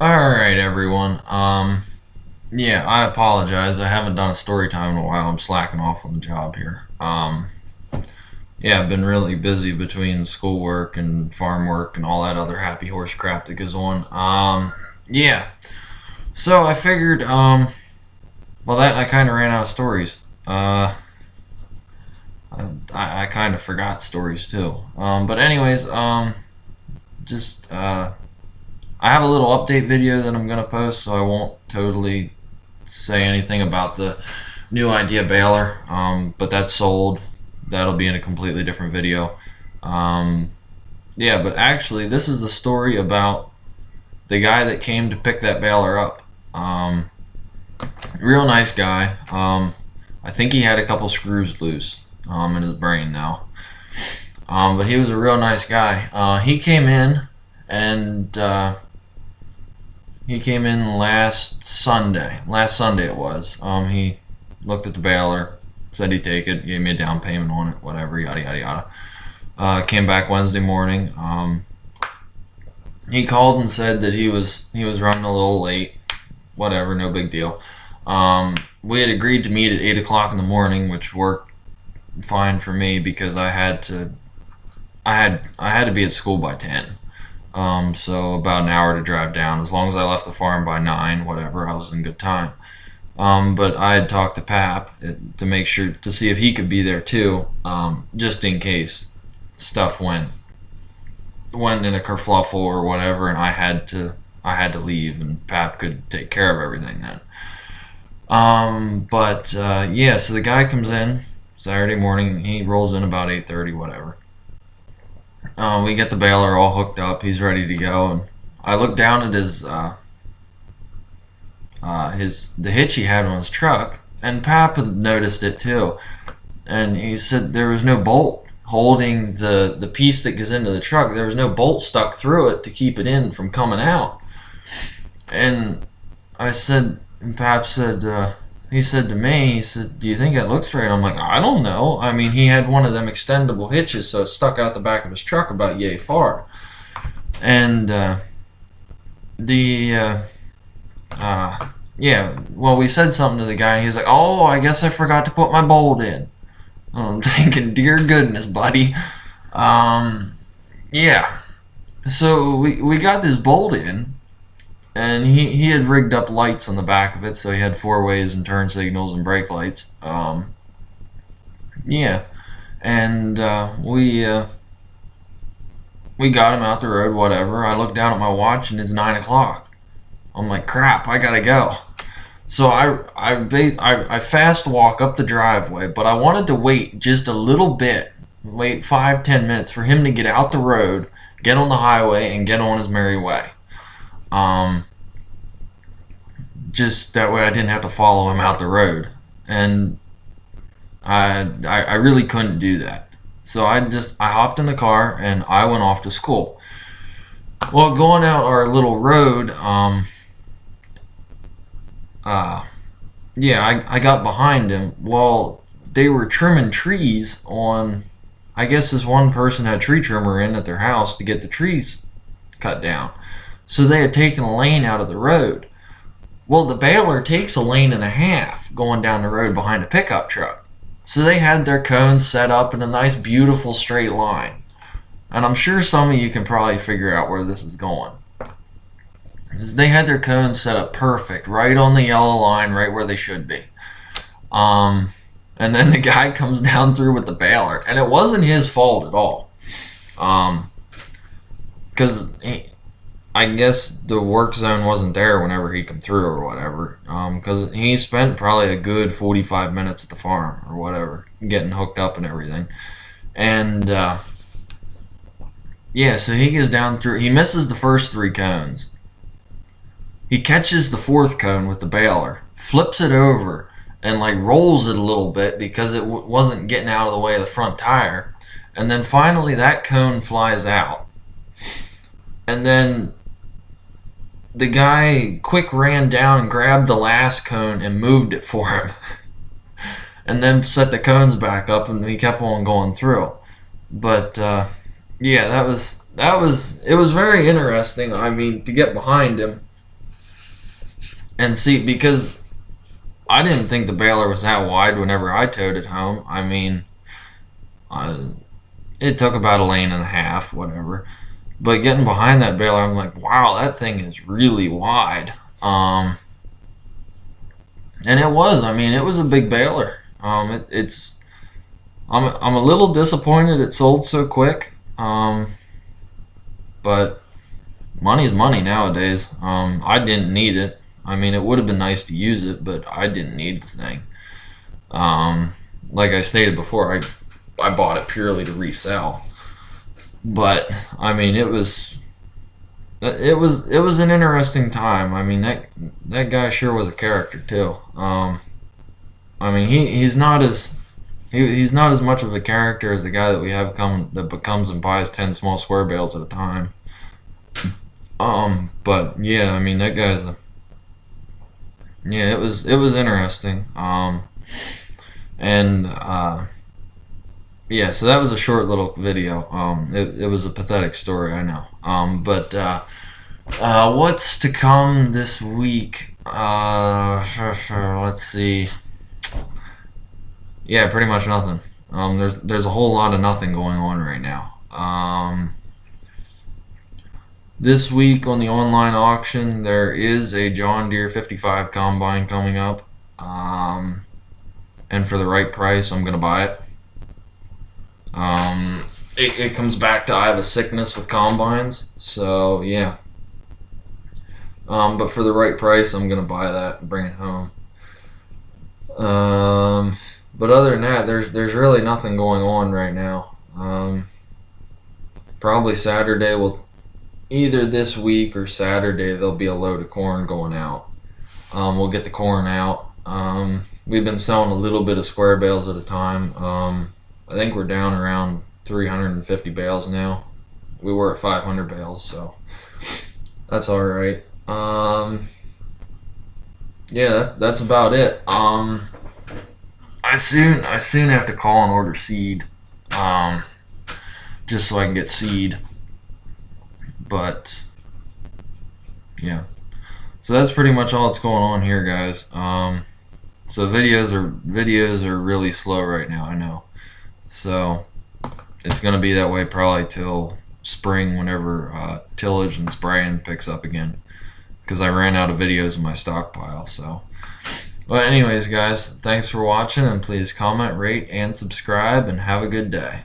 Alright, everyone. Yeah, I apologize. I haven't done a story time in a while. I'm slacking off on the job here. Yeah, I've been really busy between schoolwork and farm work and all that other happy horse crap that goes on. Yeah. So I figured, well, that I kind of ran out of stories. I kind of forgot stories too. But anyways, just, I have a little update video that I'm gonna post, so I won't totally say anything about the new idea baler. But that's sold. That'll be in a completely different video. Um, yeah, but actually, this is the story about the guy that came to pick that baler up. Um, Real nice guy. I think he had a couple screws loose in his brain now. But he was a real nice guy. He came in and he came in last Sunday. Last Sunday it was. He looked at the baler, said he'd take it, gave me a down payment on it, whatever, yada yada yada. Came back Wednesday morning. He called and said that he was running a little late. Whatever, no big deal. We had agreed to meet at 8 o'clock in the morning, which worked fine for me because I had to be at school by 10. So about an hour to drive down. As long as I left the farm by 9, whatever, I was in good time. But I had talked to Pap to make sure to see if he could be there too, just in case stuff went in a kerfluffle or whatever, and I had to leave, and Pap could take care of everything then. But yeah, so the guy comes in Saturday morning. He rolls in about 8:30, whatever. We get the baler all hooked up. He's ready to go, and I look down at the hitch he had on his truck, and Pap had noticed it too. And he said there was no bolt holding the piece that goes into the truck. There was no bolt stuck through it to keep it in from coming out. And I said, and Pap said, he said to me, he said, "Do you think it looks right?" I'm like, "I don't know. I mean, he had one of them extendable hitches, so it stuck out the back of his truck about yay far." And the yeah, well, we said something to the guy, and he was like, "Oh, I guess I forgot to put my bolt in." I'm thinking, dear goodness, buddy. Yeah. So we got this bolt in, and he had rigged up lights on the back of it, so he had four ways and turn signals and brake lights. Yeah, and we got him out the road. Whatever. I looked down at my watch, and it's 9 o'clock. I'm like, crap, I gotta go. So I fast walk up the driveway, but I wanted to wait just a little bit, wait 5-10 minutes for him to get out the road, get on the highway, and get on his merry way. Um, just that way I didn't have to follow him out the road, and I really couldn't do that. So I hopped in the car and I went off to school. Well, going out our little road, uh, yeah, I got behind him. Well, they were trimming trees on. I guess this one person had a tree trimmer in at their house to get the trees cut down. So they had taken a lane out of the road. Well, the baler takes a lane and a half going down the road behind a pickup truck. So they had their cones set up in a nice, beautiful straight line. And I'm sure some of you can probably figure out where this is going. They had their cones set up perfect, right on the yellow line, right where they should be. And then the guy comes down through with the baler, and it wasn't his fault at all. Because I guess the work zone wasn't there whenever he come through or whatever. Because he spent probably a good 45 minutes at the farm or whatever, getting hooked up and everything. And yeah, so he goes down through. He misses the first three cones. He catches the fourth cone with the baler, flips it over, and like rolls it a little bit because it wasn't getting out of the way of the front tire. And then finally that cone flies out. And then the guy quick ran down and grabbed the last cone and moved it for him. And then set the cones back up, and he kept on going through. But yeah, it was very interesting. I mean, to get behind him And see, because I didn't think the baler was that wide whenever I towed it home. I mean, uh, it took about a lane and a half, whatever. But getting behind that baler, I'm like, wow, that thing is really wide. And it was. I mean, it was a big baler. It's. I'm a little disappointed it sold so quick. But money's money nowadays. I didn't need it. I mean, it would have been nice to use it, but I didn't need the thing. Um, like I stated before, I bought it purely to resell. But I mean, it was an interesting time. I mean, that guy sure was a character too. I mean, he's not as much of a character as the guy that we have come that becomes and buys 10 small square bales at a time. But yeah, I mean that guy's a yeah. It was interesting. And yeah, so that was a short little video. It was a pathetic story, I know. But what's to come this week? Let's see. Yeah, pretty much nothing. There's a whole lot of nothing going on right now. This week on the online auction, there is a John Deere 55 combine coming up. And for the right price, I'm gonna buy it. It comes back to I have a sickness with combines, so yeah. But for the right price, I'm gonna buy that and bring it home. But other than that, there's really nothing going on right now. Probably Saturday will either this week or Saturday there'll be a load of corn going out. We'll get the corn out. We've been selling a little bit of square bales at a time. I think we're down around 350 bales now. We were at 500 bales, so that's all right. Yeah, that's about it. I soon have to call and order seed, just so I can get seed. But yeah, so that's pretty much all that's going on here, guys. So videos are really slow right now, I know. So it's gonna be that way probably till spring, whenever tillage and spraying picks up again, because I ran out of videos in my stockpile. So, well, anyways, guys, thanks for watching, and please comment, rate, and subscribe, and have a good day.